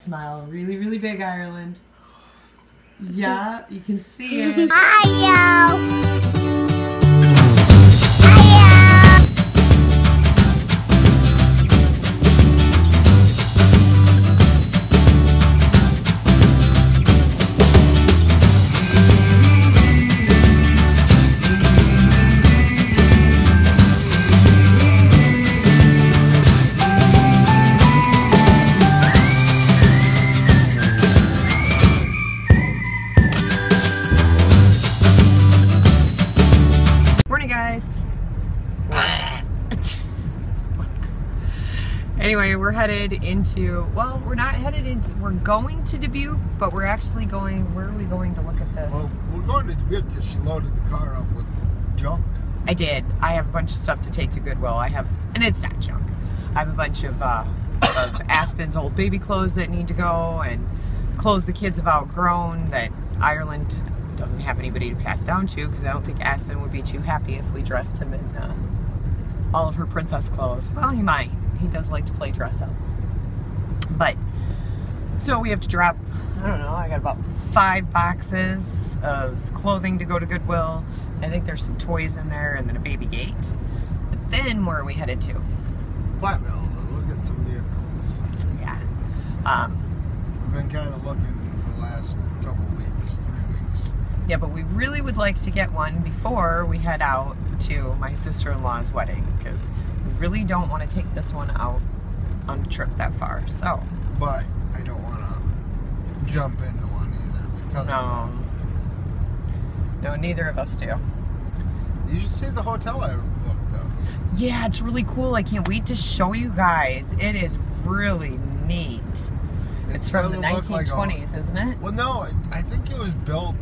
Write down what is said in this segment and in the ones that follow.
Smile really, really big, Ireland. Yeah, you can see it. Anyway, we're headed into, well, we're not headed into, we're going to Dubuque, but we're actually going, where are we going to look at the... Well, we're going to Dubuque because she loaded the car up with junk. I did. I have a bunch of stuff to take to Goodwill. I have, and it's not junk. I have a bunch of Aspen's old baby clothes that need to go, and clothes the kids have outgrown that Ireland doesn't have anybody to pass down to, because I don't think Aspen would be too happy if we dressed him in all of her princess clothes. Well, he might. He does like to play dress up. But, so we have to drop, I don't know, I got about 5 boxes of clothing to go to Goodwill. I think there's some toys in there and then a baby gate. But then where are we headed to? Platteville to look at some vehicles. Yeah. We've been kind of looking for the last couple weeks, 3 weeks. Yeah, but we really would like to get one before we head out to my sister-in-law's wedding, because we really don't want to take this one out on a trip that far, so. But I don't want to jump into one either because no. No, neither of us do. You should see the hotel I booked though. Yeah, it's really cool. I can't wait to show you guys. It is really neat. It's from the 1920s, like isn't it? Well, no, I think it was built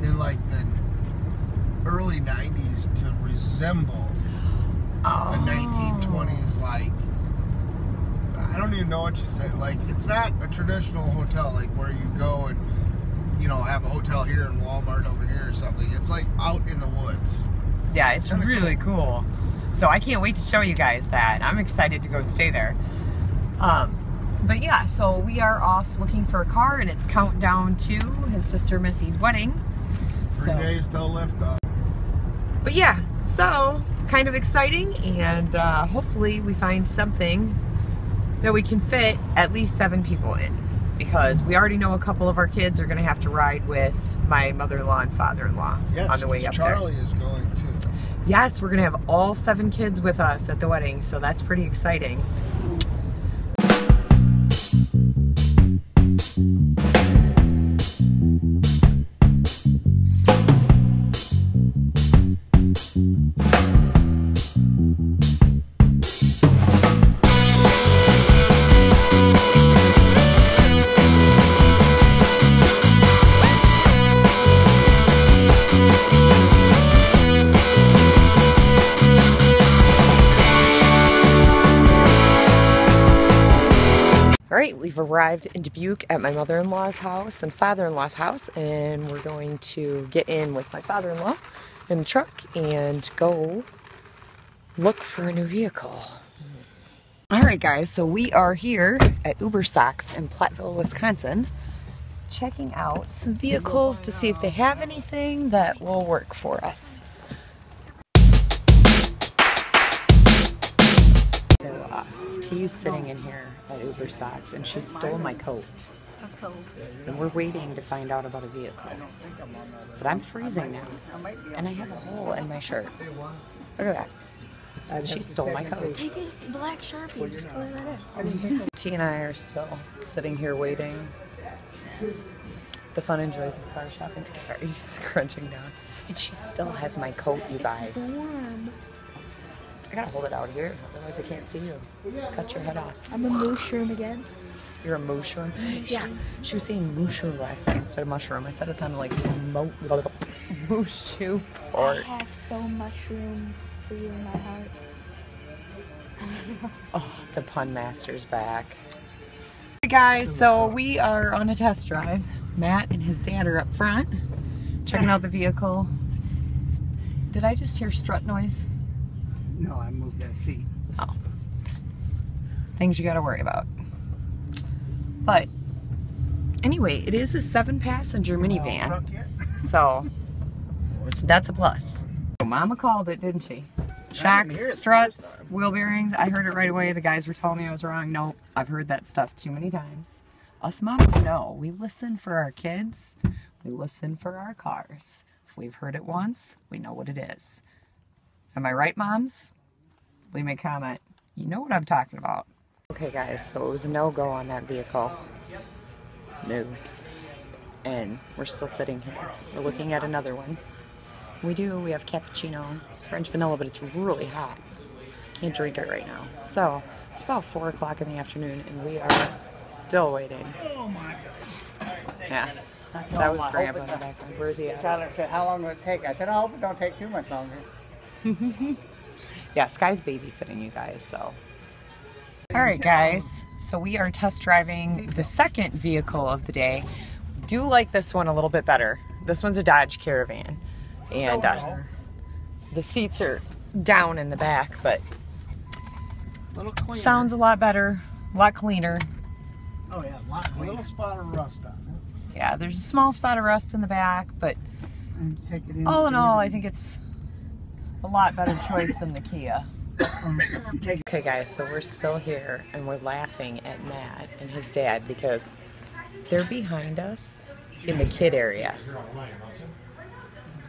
in like the early 90s to resemble a 1920s, like, I don't even know what to say. Like, it's not a traditional hotel, like where you go and, you know, have a hotel here and Walmart over here or something. It's like out in the woods. Yeah, it's really cool. So I can't wait to show you guys that. I'm excited to go stay there. But yeah, so we are off looking for a car, and it's countdown to his sister Missy's wedding. 3 days till liftoff. But yeah, so kind of exciting, and hopefully we find something that we can fit at least 7 people in, because we already know a couple of our kids are going to have to ride with my mother-in-law and father-in-law on the way up there. Charlie is going too. Yes, we're going to have all 7 kids with us at the wedding, so that's pretty exciting. Alright, we've arrived in Dubuque at my mother-in-law's house and father-in-law's house, and we're going to get in with my father-in-law in the truck and go look for a new vehicle. Alright guys, so we are here at Uber Socks in Platteville, Wisconsin, checking out some vehicles to see if they have anything that will work for us. So, T's sitting in here at Uber Socks, and she stole my coat. That's cold. And we're waiting to find out about a vehicle. But I'm freezing now, and I have a hole in my shirt. Look at that. She stole my coat. Take a black Sharpie and just color that in. T and I are still sitting here waiting. The fun and joys of car shopping together. He's scrunching down. And she still has my coat, you guys. It's warm. I gotta hold it out here, otherwise I can't see you. Cut your head off. I'm a mushroom again. You're a mushroom? Yeah. She was saying mushroom last night instead of mushroom. I said it sounded like mushroom. I have so mushroom for you in my heart. Oh, the pun master's back. Hey guys, so we are on a test drive. Matt and his dad are up front, checking out the vehicle. Did I just hear strut noise? No, I moved that seat. Oh. Things you gotta worry about. But Anyway, it is a 7-passenger minivan, so that's a plus. Mama called it, didn't she? Shocks, struts, wheel bearings. I heard it right away. The guys were telling me I was wrong. Nope, I've heard that stuff too many times. Us moms know. We listen for our kids. We listen for our cars. If we've heard it once, we know what it is. Am I right, moms? Leave me a comment. You know what I'm talking about. Okay, guys, so it was a no-go on that vehicle. No. And we're still sitting here. We're looking at another one. We have cappuccino, French vanilla, but it's really hot. Can't drink it right now. So it's about 4 o'clock in the afternoon and we are still waiting. Oh my God. Yeah. That was Grandpa in the background. Where's he at? Tyler said, how long will it take? I said, I hope it don't take too much longer. Yeah, Sky's babysitting you guys, so. Alright guys, so we are test driving the second vehicle of the day. Do like this one a little bit better. This one's a Dodge Caravan. And the seats are down in the back, but sounds a lot better, a lot cleaner. Oh yeah, a lot cleaner. Little spot of rust on it. Yeah, there's a small spot of rust in the back, but all in all, I think it's a lot better choice than the Kia. Okay guys, so we're still here and we're laughing at Matt and his dad because they're behind us in the kid area.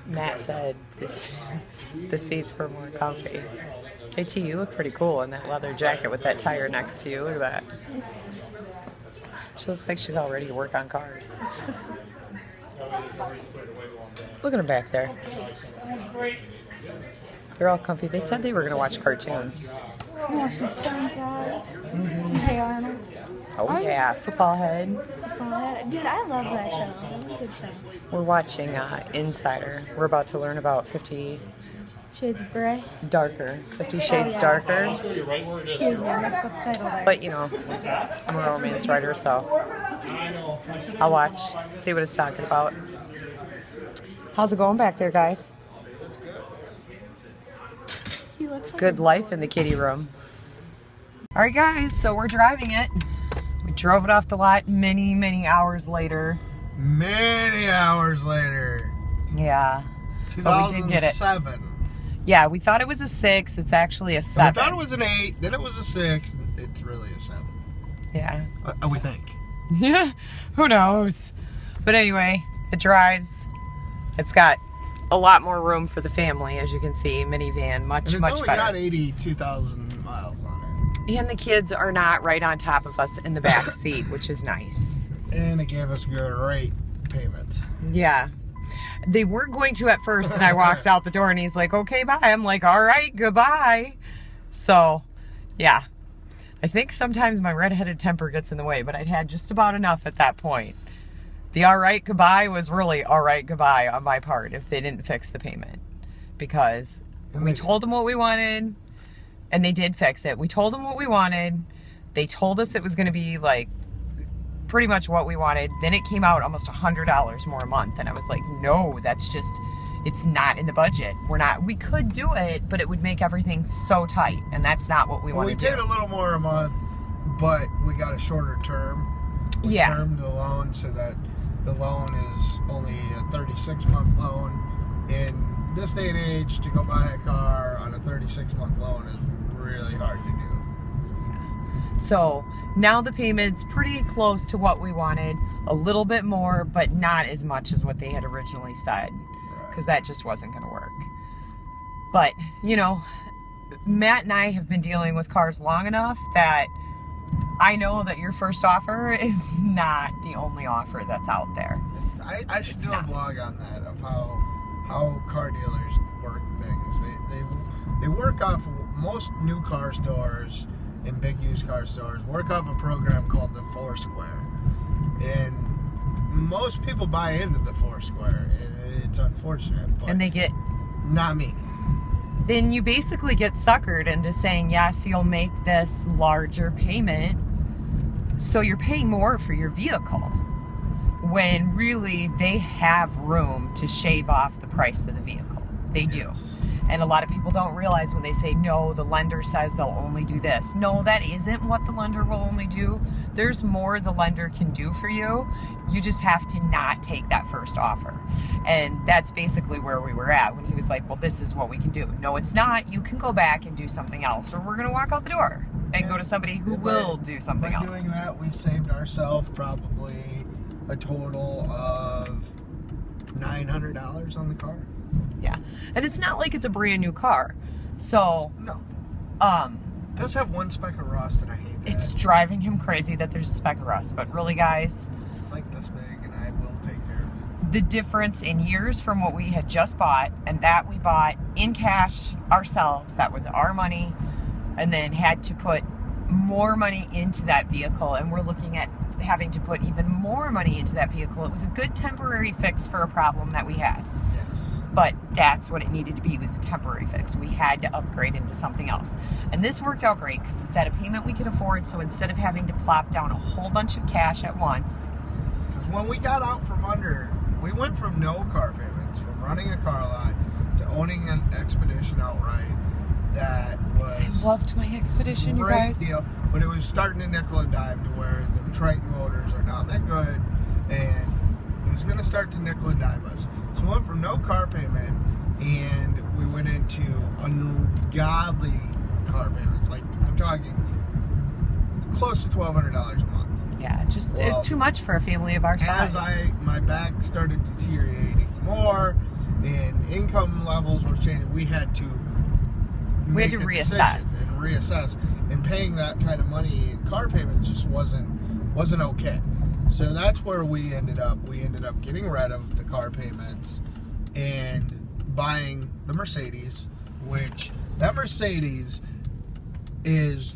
Matt said the seats were more comfy. KT, you look pretty cool in that leather jacket with that tire next to you. Look at that. She looks like she's all ready to work on cars. Look at her back there. They're all comfy. They said they were going to watch cartoons. You want some SpongeBob? Some Hey Arnold? Oh yeah, Football Head. Dude, I love that show. That was a good show. We're watching Insider. We're about to learn about 50 Shades of Grey. Darker. 50 Shades Darker. Excuse me, I messed up the title there. But you know, I'm a romance writer, so I'll watch, see what it's talking about. How's it going back there, guys? It's good life in the kitty room. Alright guys, so we're driving it. We drove it off the lot many hours later. Many hours later. Yeah. 2007. But we did get it. Yeah, we thought it was a 6. It's actually a 7. We thought it was an 8, then it was a 6. It's really a 7. Yeah. We think. Yeah, who knows? But anyway, it drives. It's got a lot more room for the family, as you can see. Minivan, much better. It's only got 82,000 miles on it. And the kids are not right on top of us in the back seat, which is nice. And it gave us great payment. Yeah. They were going to at first, and I walked out the door, and he's like, okay, bye. I'm like, all right, goodbye. So, yeah. I think sometimes my redheaded temper gets in the way, but I'd had just about enough at that point. The all right, goodbye was really all right, goodbye on my part if they didn't fix the payment. Because we told them what we wanted, and they did fix it. We told them what we wanted. They told us it was going to be, like, pretty much what we wanted. Then it came out almost $100 more a month, and I was like, no, that's just, it's not in the budget. We could do it, but it would make everything so tight, and that's not what we want to do. We did a little more a month, but we got a shorter term. We termed the loan so that the loan is only a 36-month loan. In this day and age, to go buy a car on a 36-month loan is really hard to do. So now the payment's pretty close to what we wanted, a little bit more, but not as much as what they had originally said, because that just wasn't going to work. But, you know, Matt and I have been dealing with cars long enough that I know that your first offer is not the only offer that's out there. I should do a vlog on that, of how car dealers work things. They work off of, most new car stores and big used car stores work off a program called the Foursquare. And most people buy into the Foursquare, and it's unfortunate, but and they get, not me. Then you basically get suckered into saying, yes, you'll make this larger payment, so you're paying more for your vehicle, when really they have room to shave off the price of the vehicle. They do. And a lot of people don't realize when they say, no, the lender says they'll only do this. No, that isn't what the lender will only do. There's more the lender can do for you. You just have to not take that first offer. And that's basically where we were at when he was like, well, this is what we can do. No, it's not. You can go back and do something else, or we're going to walk out the door and go to somebody who will do something else. By doing that, we saved ourselves probably a total of $900 on the car. Yeah. And it's not like it's a brand new car. So, no. It does have one speck of rust, and I hate that. It's driving him crazy that there's a speck of rust. But really, guys, it's like this big, and I will take care of it. The difference in years from what we had just bought, and that we bought in cash ourselves, that was our money, and then had to put more money into that vehicle, and we're looking at having to put even more money into that vehicle. It was a good temporary fix for a problem that we had. Yes. But that's what it needed to be, was a temporary fix. We had to upgrade into something else. And this worked out great because it's at a payment we could afford, so instead of having to plop down a whole bunch of cash at once. Because when we got out from under, we went from no car payments, from running a car lot, to owning an Expedition outright. That was I loved my Expedition, you guys. Great deal, but it was starting to nickel and dime to where the Triton motors are not that good, and it was going to start to nickel and dime us. So we went from no car payment, and we went into ungodly car payments. Like, I'm talking close to $1,200 a month. Yeah, just too much for a family of our size. As my back started deteriorating more, and income levels were changing, we had to reassess, and paying that kind of money in car payments just wasn't okay. So that's where we ended up. We ended up getting rid of the car payments and buying the Mercedes, which that Mercedes is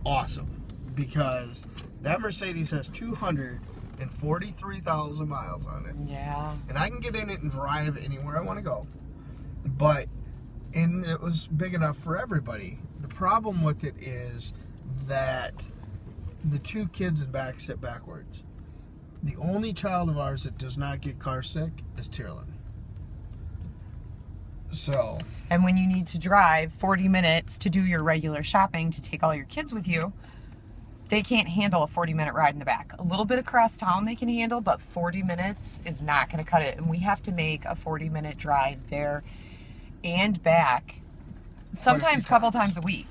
awesome because that Mercedes has 243,000 miles on it. Yeah. And I can get in it and drive anywhere I want to go. And it was big enough for everybody. The problem with it is that the two kids in back sit backwards. The only child of ours that does not get car sick is Tyrlin. So. And when you need to drive 40 minutes to do your regular shopping to take all your kids with you, they can't handle a 40-minute ride in the back. A little bit across town they can handle, but 40 minutes is not going to cut it. And we have to make a 40-minute drive there and back, sometimes a couple times a week.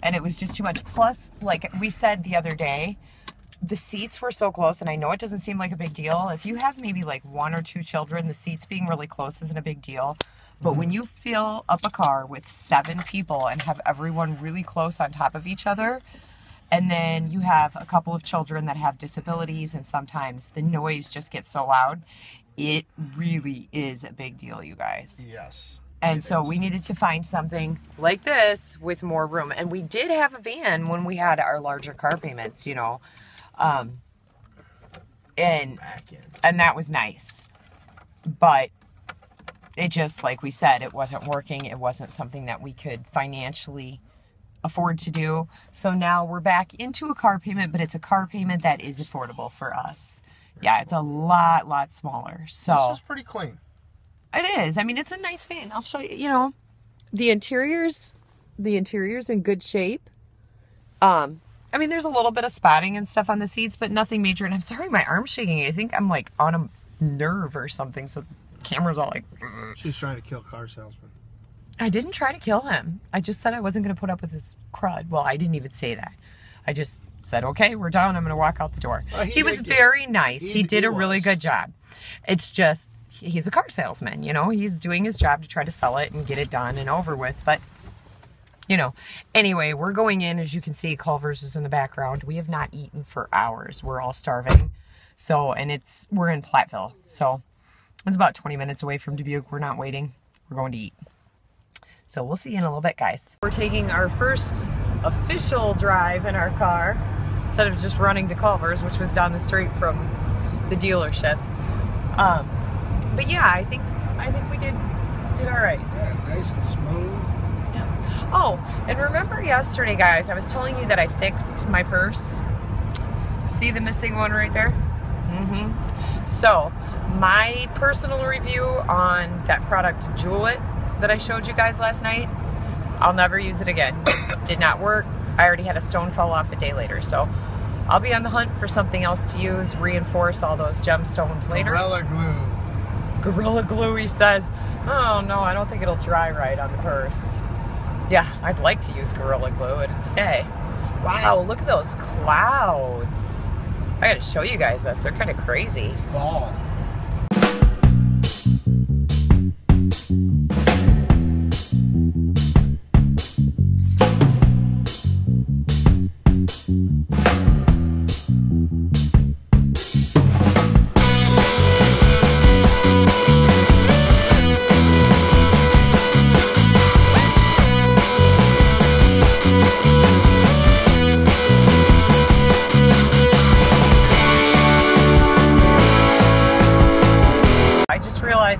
And it was just too much. Plus, like we said the other day, the seats were so close, and I know it doesn't seem like a big deal. If you have maybe like 1 or 2 children, the seats being really close isn't a big deal. But when you fill up a car with 7 people and have everyone really close on top of each other, and then you have a couple of children that have disabilities, and sometimes the noise just gets so loud, it really is a big deal, you guys. Yes. And so we needed to find something like this with more room. And we did have a van when we had our larger car payments, you know. And that was nice. But it just, like we said, it wasn't working. It wasn't something that we could financially afford to do. So now we're back into a car payment, but it's a car payment that is affordable for us. Yeah, it's a lot smaller. So this is pretty clean. It is. I mean, it's a nice van. I'll show you. You know, the interior's in good shape. I mean, there's a little bit of spotting and stuff on the seats, but nothing major. And I'm sorry, my arm's shaking. I think I'm like on a nerve or something. So the camera's all like. She's trying to kill car salesman. I didn't try to kill him. I just said I wasn't going to put up with his crud. Well, I didn't even say that. I just said, okay, we're done. I'm going to walk out the door. He was very nice. He did a really good job. It's just, he's a car salesman, you know. He's doing his job to try to sell it and get it done and over with. But, you know, anyway, we're going in. As you can see, Culver's is in the background. We have not eaten for hours. We're all starving. So, and we're in Platteville. So, it's about 20 minutes away from Dubuque. We're not waiting. We're going to eat. So, we'll see you in a little bit, guys. We're taking our first official drive in our car instead of just running to Culver's, which was down the street from the dealership. But yeah, I think we did all right. Yeah, nice and smooth. Yeah. Oh, and remember yesterday, guys, I was telling you that I fixed my purse. See the missing one right there? Mm-hmm. So, my personal review on that product, Jewel It, that I showed you guys last night, I'll never use it again. Did not work. I already had a stone fall off a day later, so I'll be on the hunt for something else to use, reinforce all those gemstones later. Gorilla Glue. Gorilla Glue, he says. Oh no, I don't think it'll dry right on the purse. Yeah, I'd like to use Gorilla Glue, it'd stay. Wow, look at those clouds. I gotta show you guys this, they're kind of crazy. It's fall.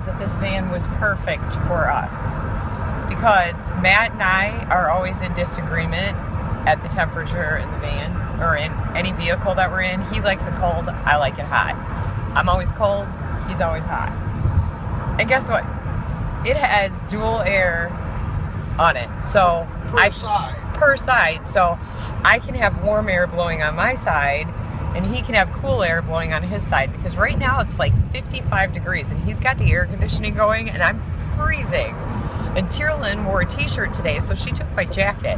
That this van was perfect for us because Matt and I are always in disagreement at the temperature in the van or in any vehicle that we're in. He likes it cold, I like it hot. I'm always cold, he's always hot. And guess what? It has dual air on it, so per side, so I can have warm air blowing on my side and he can have cool air blowing on his side, because right now it's like 55 degrees and he's got the air conditioning going and I'm freezing. And Tyrlyn wore a t-shirt today, so she took my jacket.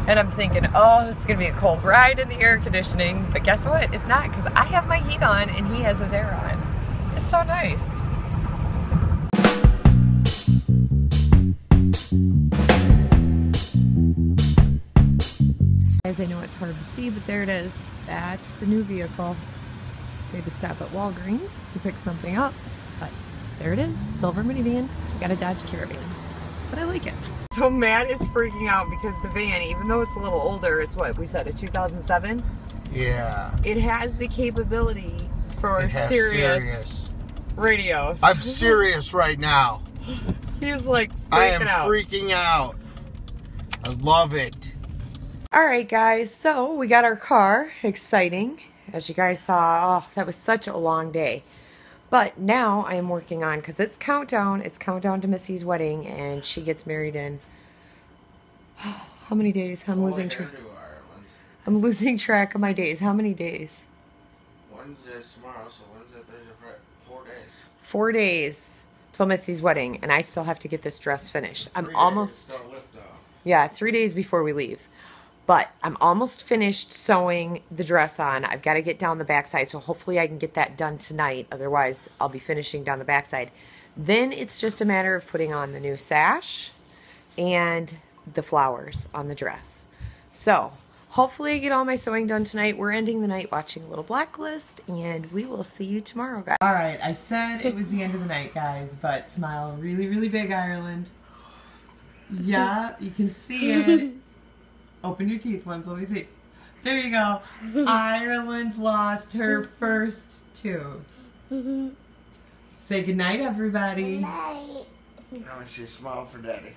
And I'm thinking, oh, this is gonna be a cold ride in the air conditioning, but guess what? It's not, because I have my heat on and he has his air on. It's so nice. Guys, I know it's hard to see, but there it is. That's the new vehicle. We had to stop at Walgreens to pick something up, but there it is, silver minivan. I got a Dodge Caravan, but I like it. So Matt is freaking out because the van, even though it's a little older, it's what we said, a 2007? Yeah. It has the capability for Sirius radios. I'm serious right now. He's like freaking I am out. freaking out. I love it. Alright guys, so we got our car. Exciting. As you guys saw, oh, that was such a long day. But now I am working on, because it's countdown to Missy's wedding, and she gets married in how many days? I'm losing track. I'm losing track of my days. How many days? Wednesday's tomorrow, so Wednesday, Thursday, Friday, 4 days. 4 days till Missy's wedding, and I still have to get this dress finished. I'm almost, yeah, 3 days before we leave. But I'm almost finished sewing the dress on. I've got to get down the backside, so hopefully I can get that done tonight. Otherwise, I'll be finishing down the backside. Then it's just a matter of putting on the new sash and the flowers on the dress. So hopefully I get all my sewing done tonight. We're ending the night watching Little Blacklist, and we will see you tomorrow, guys. All right, I said it was the end of the night, guys, but smile really, really big, Ireland. Yeah, you can see it. Open your teeth once, let me see. There you go. Ireland lost her first tooth. Say goodnight, everybody. Good night. Now I see a smile for Daddy.